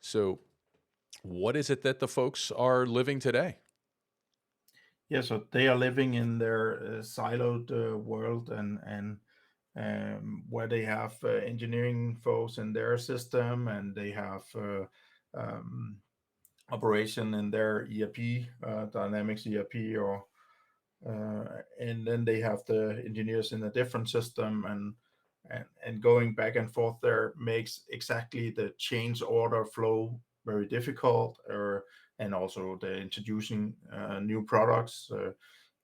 So what is it that the folks are living today? Yeah, so they are living in their siloed world, and where they have engineering folks in their system, and they have um, operation in their ERP, Dynamics ERP, or and then they have the engineers in a different system, and going back and forth there makes exactly the change order flow very difficult, or and also the introducing new products,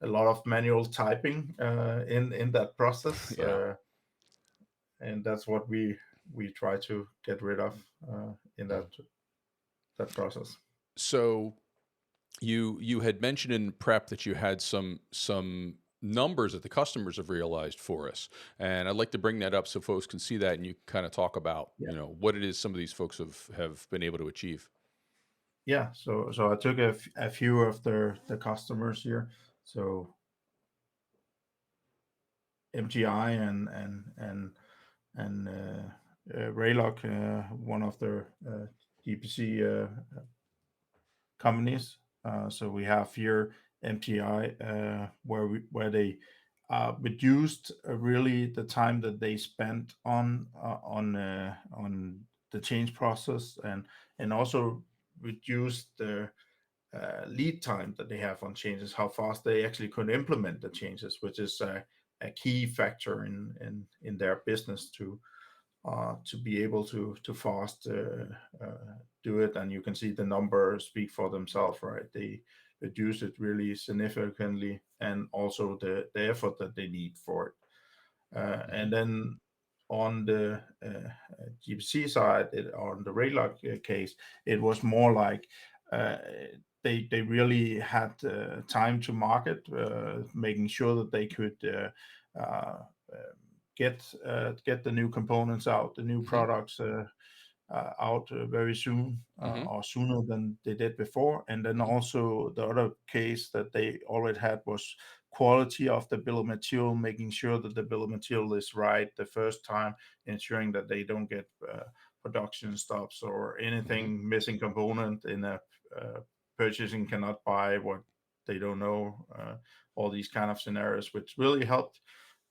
a lot of manual typing in that process, Yeah. and that's what we try to get rid of in that process. So you had mentioned in prep that you had some numbers that the customers have realized for us, and I'd like to bring that up so folks can see that, and you kind of talk about what it is some of these folks have been able to achieve. Yeah, so I took a few of the customers here. So MGI and Raylock, one of the DPC companies. So we have here MGI, where they reduced really the time that they spent on the change process, and also reduced the lead time that they have on changes, how fast they actually could implement the changes, which is a key factor in their business to be able to fast do it. And you can see the numbers speak for themselves, right? They reduce it really significantly, and also the effort that they need for it. And Mhm. then on the GPC side, on the Raylock case, it was more like uh, they really had time to market, making sure that they could get the new components out, the new Mhm. products out very soon, Mhm. or sooner than they did before. And then Mhm. also the other case that they already had was quality of the bill of material, making sure that the bill of material is right the first time, ensuring that they don't get production stops or Mhm. anything missing component in a purchasing cannot buy what they don't know. All these kind of scenarios, which really helped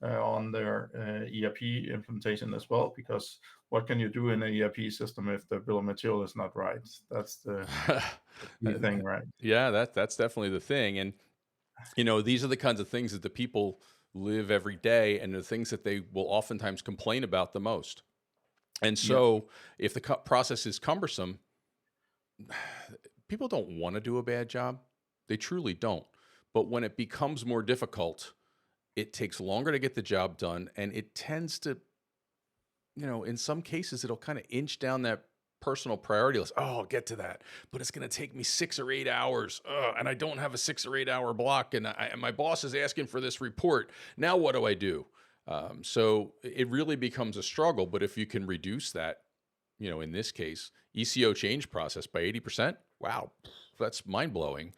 on their ERP implementation as well. Because what can you do in an ERP system if the bill of material is not right? That's the key thing, right? Yeah, that's definitely the thing, and these are the kinds of things that the people live every day, and the things that they will oftentimes complain about the most. And Yeah, so, if the process is cumbersome, people don't want to do a bad job. They truly don't. But when it becomes more difficult, it takes longer to get the job done, and it tends to, in some cases, it'll kind of inch down that personal priority list. Oh, I'll get to that, but it's going to take me 6 or 8 hours, and I don't have a 6 or 8 hour block, and my boss is asking for this report. Now, what do I do? So it really becomes a struggle. But if you can reduce that, in this case, ECO change process by 80%, wow, that's mind blowing.